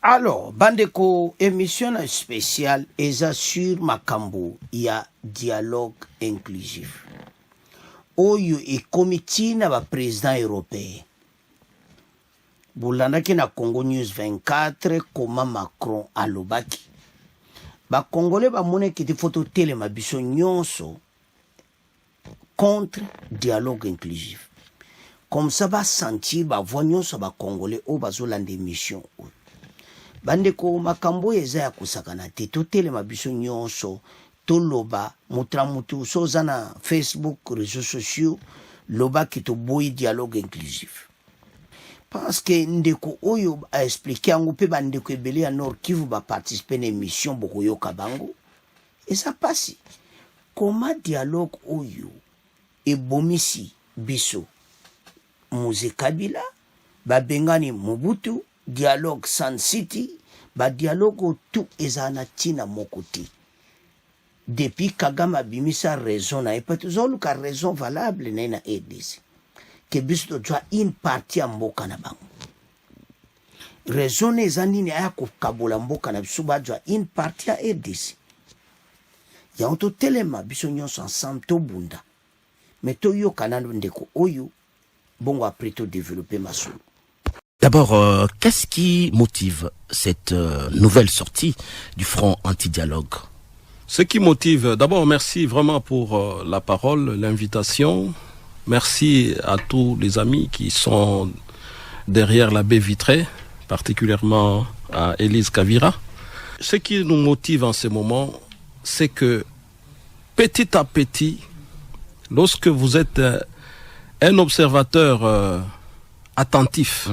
Alors, bandeko, émission spéciale, eza sur Makambo, il y a dialogue inclusif. Oyo e comité na ba président européen. Boulandaki na Congo News 24, comment Macron alobaki. Ba Congolais ba mone ki te photo télé ma biso nyonso contre dialogue inclusif. Comme ça va sentir ba voix nyonso ba Congolais o bazolanda émission. Bandeko makambo eza ya kusakana te totele mabiso nyonso toloba mutramutu soza na Facebook réseaux sociaux loba ki to boy dialogue inclusif parce que ndeko oyo a expliqué ango pe bandeko ebele ya Nord Kivu ba participer na émission boko yoka bango et ça passe comment dialogue oyo e bomisi biso Moïse Kabila ba bengani Mobutu dialogue Sun City, ba dialogue tout ezana tina mokoti. Depuis Kagame bimisa raison na epatuzolu ka raison valable na RDC. Que biso doit une partie à mboka na bango. Raison ezani ni aya kukabola mboka na biso ba doit une partie à RDC. Ya onto telema biso nyonso ensemble to bunda. Mais to yo kanando ndeko oyo bongo après to développer masolo. D'abord, qu'est-ce qui motive cette nouvelle sortie du Front anti-dialogue? Ce qui motive, d'abord, merci vraiment pour la parole, l'invitation. Merci à tous les amis qui sont derrière la baie vitrée, particulièrement à Élise Kavira. Ce qui nous motive en ce moment, c'est que petit à petit, lorsque vous êtes un observateur attentif,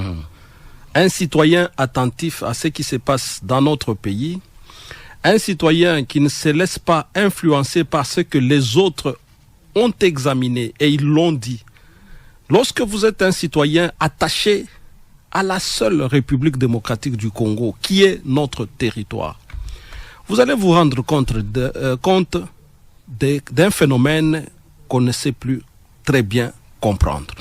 un citoyen attentif à ce qui se passe dans notre pays, un citoyen qui ne se laisse pas influencer par ce que les autres ont examiné et ils l'ont dit. Lorsque vous êtes un citoyen attaché à la seule République démocratique du Congo, qui est notre territoire, vous allez vous rendre compte d'un phénomène qu'on ne sait plus très bien comprendre.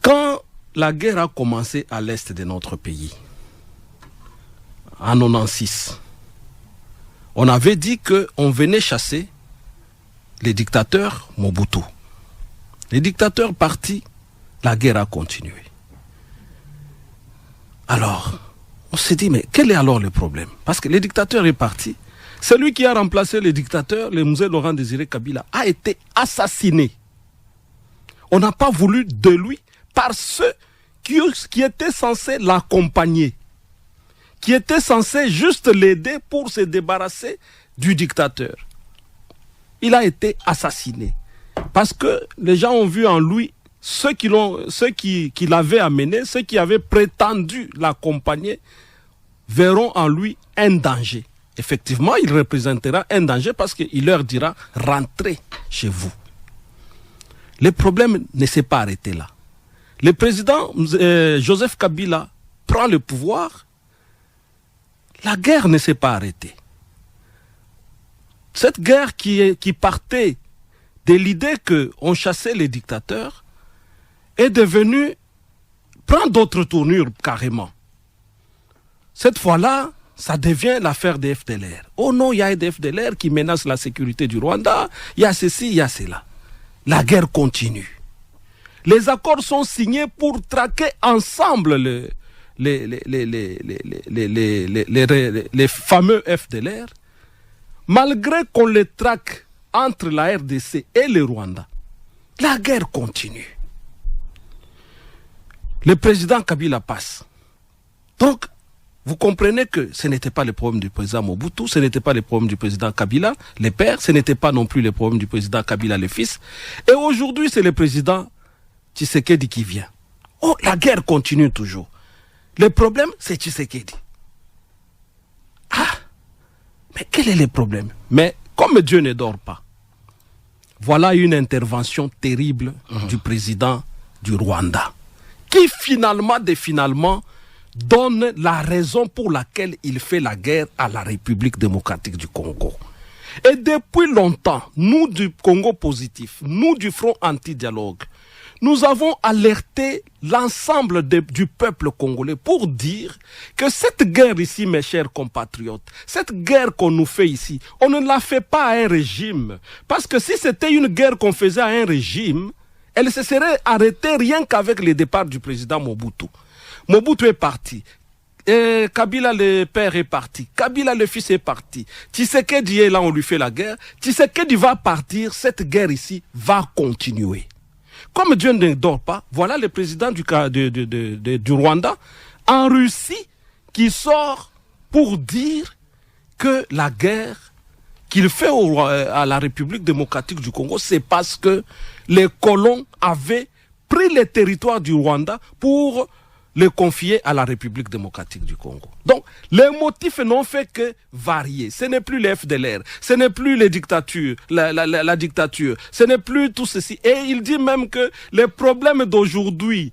Quand la guerre a commencé à l'est de notre pays, en 96. On avait dit qu'on venait chasser les dictateurs Mobutu. Les dictateurs partis, la guerre a continué. Alors, on s'est dit, mais quel est alors le problème? Parce que le dictateur est parti. Celui qui a remplacé le dictateur, le Musée Laurent Désiré Kabila, a été assassiné. On n'a pas voulu de lui par ceux qui étaient censés l'accompagner, qui étaient censés juste l'aider pour se débarrasser du dictateur. Il a été assassiné. Parce que les gens ont vu en lui ceux qui l'avaient amené, ceux qui avaient prétendu l'accompagner, verront en lui un danger. Effectivement, il représentera un danger parce qu'il leur dira « rentrez chez vous ». Le problème ne s'est pas arrêté là. Le président Joseph Kabila prend le pouvoir. La guerre ne s'est pas arrêtée. Cette guerre qui partait de l'idée qu'on chassait les dictateurs est devenue, prend d'autres tournures carrément. Cette fois-là, ça devient l'affaire des FDLR. Oh non, il y a des FDLR qui menacent la sécurité du Rwanda, il y a ceci, il y a cela. La guerre continue. Les accords sont signés pour traquer ensemble les fameux FDLR, malgré qu'on les traque entre la RDC et le Rwanda. La guerre continue. Le président Kabila passe. Donc, vous comprenez que ce n'était pas le problème du président Mobutu, ce n'était pas le problème du président Kabila, le père, ce n'était pas non plus le problème du président Kabila, le fils. Et aujourd'hui, c'est le président Tshisekedi qui vient. Oh, la guerre continue toujours. Le problème, c'est Tshisekedi. Ah, mais quel est le problème? Mais comme Dieu ne dort pas, voilà une intervention terrible du président du Rwanda, qui finalement donne la raison pour laquelle il fait la guerre à la République démocratique du Congo. Et depuis longtemps, nous du Congo positif, nous du Front anti-dialogue, nous avons alerté l'ensemble du peuple congolais pour dire que cette guerre ici, mes chers compatriotes, cette guerre qu'on nous fait ici, on ne la fait pas à un régime. Parce que si c'était une guerre qu'on faisait à un régime, elle se serait arrêtée rien qu'avec le départ du président Mobutu. Mobutu est parti. Et Kabila le père est parti, Kabila le fils est parti, Tshisekedi est là, on lui fait la guerre, Tshisekedi va partir, cette guerre ici va continuer. Comme Dieu ne dort pas, voilà le président du Rwanda en Russie qui sort pour dire que la guerre qu'il fait à la République démocratique du Congo, c'est parce que les colons avaient pris les territoires du Rwanda pour les confier à la République démocratique du Congo. Donc, les motifs n'ont fait que varier. Ce n'est plus les FDLR, ce n'est plus les dictatures, la dictature, ce n'est plus tout ceci. Et il dit même que les problèmes d'aujourd'hui,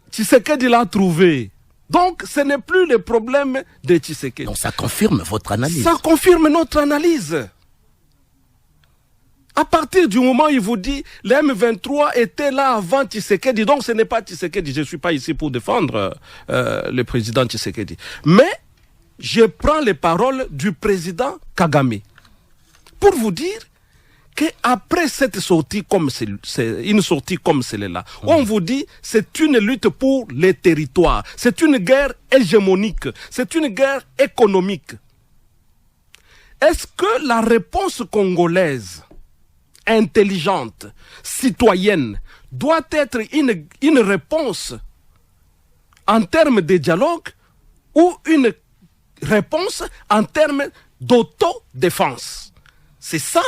Tshisekedi l'a trouvé. Donc, ce n'est plus le problème de Tshisekedi. Donc, ça confirme votre analyse. Ça confirme notre analyse. À partir du moment où il vous dit les M23 étaient là avant Tshisekedi, donc ce n'est pas Tshisekedi. Je ne suis pas ici pour défendre le président Tshisekedi. Mais je prends les paroles du président Kagame pour vous dire qu'après cette sortie comme une sortie comme celle-là, on vous dit c'est une lutte pour les territoires, c'est une guerre hégémonique, c'est une guerre économique. Est-ce que la réponse congolaise intelligente, citoyenne, doit être une réponse en termes de dialogue ou une réponse en termes d'autodéfense? C'est ça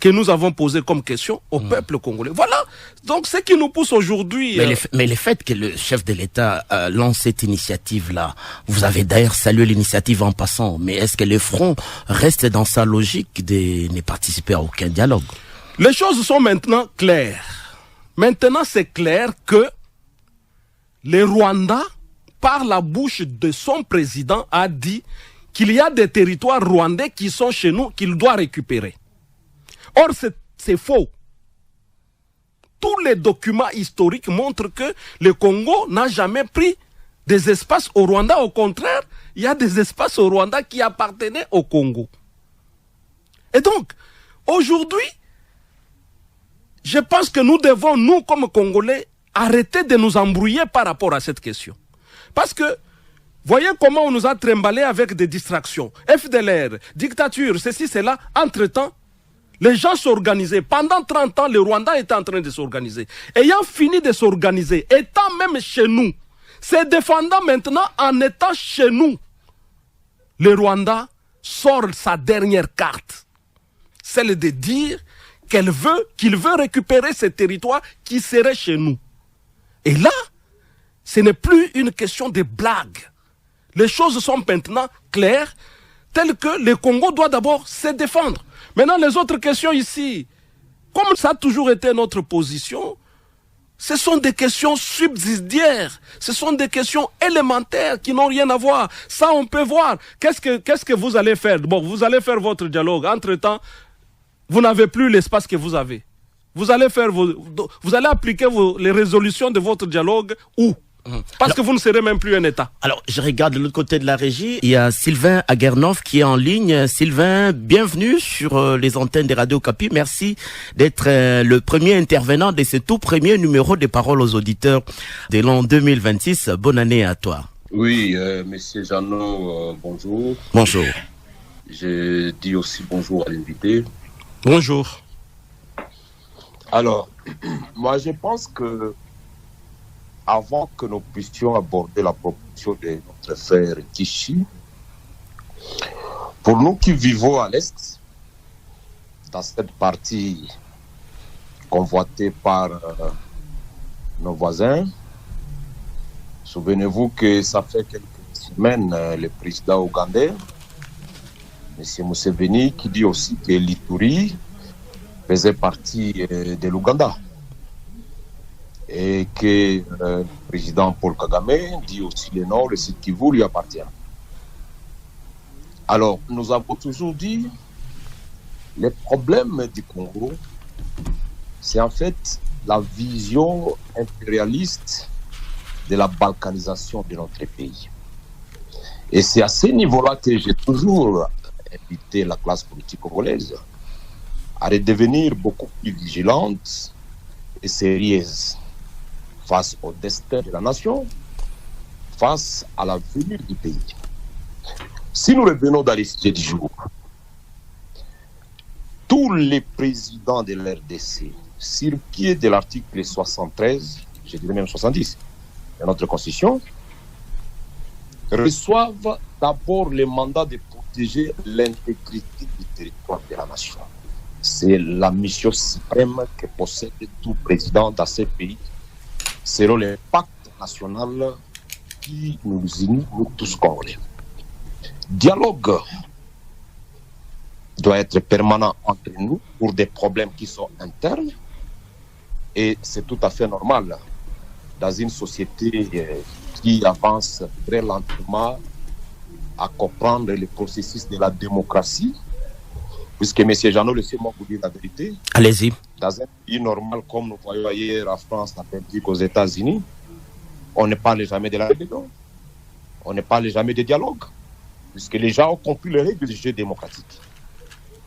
que nous avons posé comme question au peuple congolais. Voilà, donc ce qui nous pousse aujourd'hui... Mais le fait que le chef de l'État lance cette initiative-là, vous avez d'ailleurs salué l'initiative en passant, mais est-ce que le front reste dans sa logique de ne participer à aucun dialogue? Les choses sont maintenant claires. Maintenant, c'est clair que le Rwanda, par la bouche de son président, a dit qu'il y a des territoires rwandais qui sont chez nous, qu'il doit récupérer. Or, c'est faux. Tous les documents historiques montrent que le Congo n'a jamais pris des espaces au Rwanda. Au contraire, il y a des espaces au Rwanda qui appartenaient au Congo. Et donc, aujourd'hui, je pense que nous devons, nous comme Congolais, arrêter de nous embrouiller par rapport à cette question. Parce que, voyez comment on nous a trimballé avec des distractions. FDLR, dictature, ceci, cela. Entre-temps, les gens s'organisaient. Pendant 30 ans, le Rwanda était en train de s'organiser. Ayant fini de s'organiser, étant même chez nous, se défendant maintenant en étant chez nous, le Rwanda sort sa dernière carte. Celle de dire qu'il veut récupérer ces territoires qui seraient chez nous. Et là, ce n'est plus une question de blague. Les choses sont maintenant claires, telles que le Congo doit d'abord se défendre. Maintenant, les autres questions ici, comme ça a toujours été notre position, ce sont des questions subsidiaires, ce sont des questions élémentaires qui n'ont rien à voir. Ça, on peut voir. Qu'est-ce que vous allez faire? Bon, vous allez faire votre dialogue. Entre-temps, vous n'avez plus l'espace que vous avez. Vous allez appliquer les résolutions de votre dialogue où? Parce que vous ne serez même plus un État. Alors, je regarde de l'autre côté de la régie. Il y a Sylvain Aguernov qui est en ligne. Sylvain, bienvenue sur les antennes de Radio Okapi. Merci d'être le premier intervenant de ce tout premier numéro des Paroles aux auditeurs de l'an 2026. Bonne année à toi. Oui, monsieur Jeannot, bonjour. Bonjour. Je dis aussi bonjour à l'invité. Bonjour. Alors, moi je pense que avant que nous puissions aborder la proposition de notre frère Kishi, pour nous qui vivons à l'Est, dans cette partie convoitée par nos voisins, souvenez-vous que ça fait quelques semaines, le président ougandais, M. Museveni, qui dit aussi que l'Ituri faisait partie de l'Ouganda. Et que le président Paul Kagame dit aussi le nom, le Sud Kivu lui appartient. Alors, nous avons toujours dit, les problèmes du Congo, c'est en fait la vision impérialiste de la balkanisation de notre pays. Et c'est à ce niveau-là que j'ai toujours invité la classe politique congolaise à redevenir beaucoup plus vigilante et sérieuse face au destin de la nation, face à l'avenir du pays. Si nous revenons dans les sujets du jour, tous les présidents de l'RDC, sur pied de l'article 73, je dirais même 70, de notre Constitution, reçoivent d'abord le mandat de protéger l'intégrité du territoire de la nation. C'est la mission suprême que possède tout président dans ces pays, selon le pacte national qui nous unit, nous tous Congolais. Dialogue doit être permanent entre nous pour des problèmes qui sont internes, et c'est tout à fait normal dans une société qui avance très lentement à comprendre le processus de la démocratie, puisque M. Jeannot, laissez-moi vous dire la vérité. Allez-y. Dans un pays normal comme nous voyons hier en France, en Belgique, aux États-Unis, on ne parle jamais de la rébellion, on ne parle jamais de dialogue, puisque les gens ont compris les règles du jeu démocratique.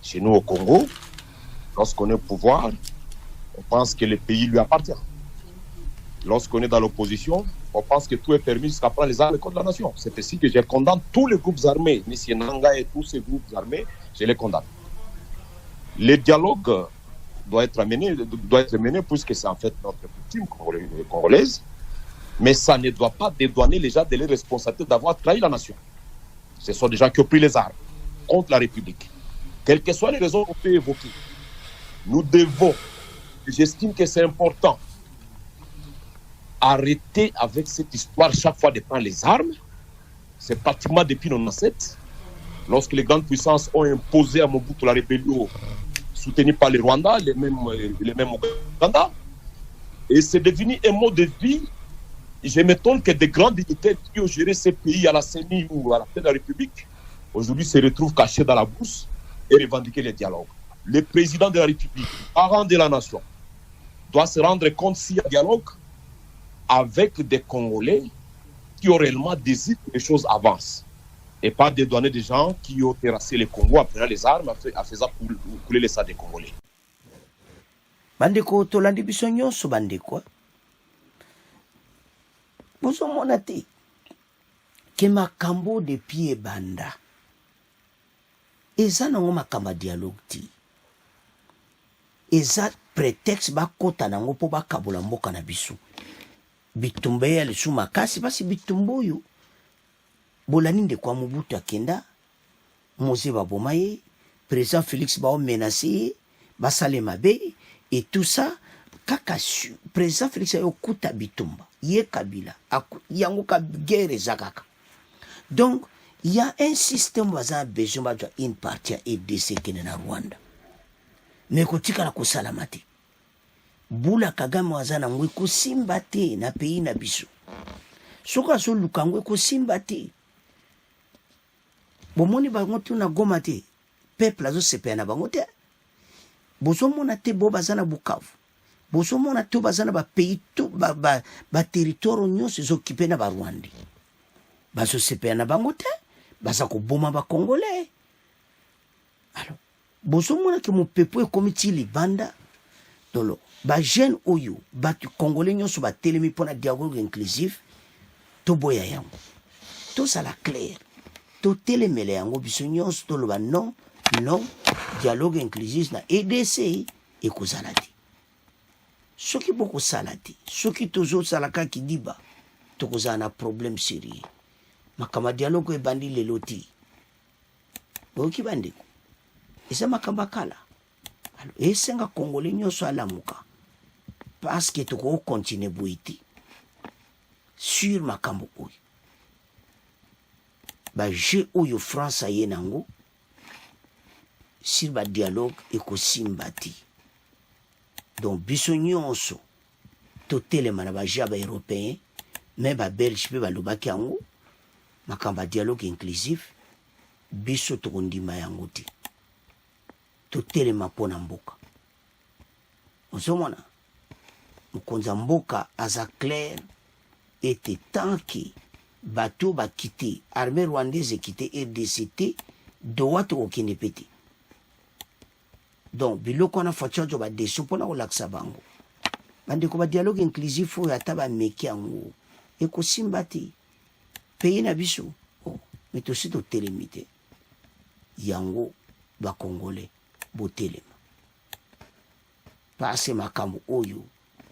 Chez nous au Congo, lorsqu'on est au pouvoir, on pense que le pays lui appartient. Lorsqu'on est dans l'opposition, on pense que tout est permis jusqu'à prendre les armes contre la nation. C'est ainsi que je condamne tous les groupes armés, M. Nanga et tous ces groupes armés, je les condamne. Le dialogue doit être mené puisque c'est en fait notre coutume congolaise, mais ça ne doit pas dédouaner les gens de leurs responsabilités d'avoir trahi la nation. Ce sont des gens qui ont pris les armes contre la République. Quelles que soient les raisons qu'on peut évoquer, nous devons, j'estime que c'est important, arrêter avec cette histoire chaque fois de prendre les armes. C'est pratiquement depuis nos ancêtres, lorsque les grandes puissances ont imposé à Mobutu la rébellion, soutenue par les Rwandais, les mêmes Ouganda. Et c'est devenu un mode de vie. Je m'étonne que des grands dignitaires qui ont géré ces pays à la CENI ou à la tête de la République, aujourd'hui se retrouvent cachés dans la bourse et revendiquer les dialogues. Le président de la République, parent de la nation, doit se rendre compte s'il y a dialogue avec des Congolais qui ont réellement désiré que les choses avancent. Et pas dédouaner des gens qui ont terrassé le Congo en prenant les armes, en faisant couler les sangs des Congolais. Bandeko tolandi biso nyonso bandeko. Bozomona te ke makambo depuis ebanda eza nango makambo ya dialogue ti. Eza prétexte bakota nango mpo bakabola mboka na biso. Bitumba ya lisu makasi basi bitumba oyo bolani ndeko ya Mobutu akenda Moze baboma ye, président Félix bao menacé ye, basale mabe et tout ça kaka président Félix ayo kuta bitumba ye Kabila yango ka guerre ezakaka. Donc il y a un système bazan besoin de une partie à RDC qui est na Rwanda. Mais kotikala kosala te. Bula Kagame wazana ngwe kosimba te na pays na biso. Soka so lukangwe kosimba te. Bomoni bango tu na Goma te. Peuple azo sepena bango te. Bozomona te bo bazana Bukavu. Bozomona te bazana ba pays tout ba territoire nyonso occupé na ba Rwanda. Bazo sepena bango te. Baza ko boma ba Congolais. Alors, bozomona ke mon peuple comme ti libanda dolo. Ba jeune oyo ba Congolais nyonso ba telemi pona dialogue inclusif to boya yango. To ça la clair. To telemele yango biso nyonso to loba non dialogue inclusif na EDC e kozala te. Soki boko sala te. Soki tozo sala ka kidiba to kozala na problème sérieux. Makama dialogue e bandi lelo ti. Boki bandeko. Esa makamba kala. Alors esenga Congolais nyonso alamuka. Parce que tu peux continuer boiti sur makambo oyo. Ba je oyo France aye nango sur ba dialogue ekosimbati. Donc biso nyonso to telema na ba jaba européen mais ba belge pe ba lobaki yango makamba dialogue inclusif biso to kondima yango ti. To telema pona mboka. Osomona mokonzi ya mboka aza clair ete tanke bato bakite armée rwandaise ekite RDC te dowa tokokende mpe te. Donc biloko wana fati oyo badeso mpona kolakisa bango bandeko badialogue inclusif oyo ata bameki yango ekosimba te pays na biso. Me tosi totelemi te yango bakongole botelema parce makambo oyo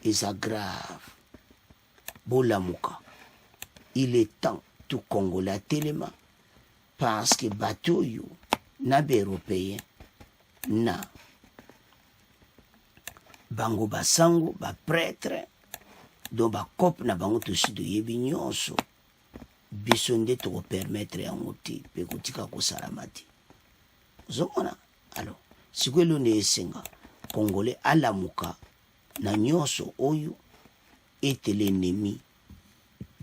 eza grave. Bolamuka, il est temps tout Congolais atelema parce que bato oyo na be européen na bango basango ba prêtre do ba cop na bango tosi doyebi nyonso biso nde tokopermettre yango te mpe kotika kosala te. Ozomona alors sikoyo eloni esenga Congolais alamuka na nyonso oyo ete l'ennemi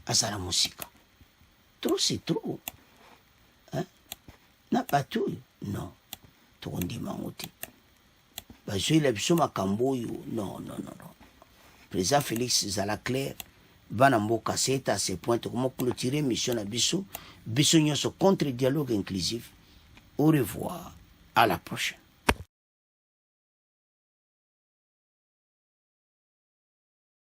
azala mosika. Trop c'est trop, hein? Na bato oyo non tokondima yango te bazoyela biso makambo oyo non. Président Félix zala clair bana mboka c'est à ce point tokoma clôturer mission na biso nyonso contre dialogue inclusif. Au revoir, à la prochaine.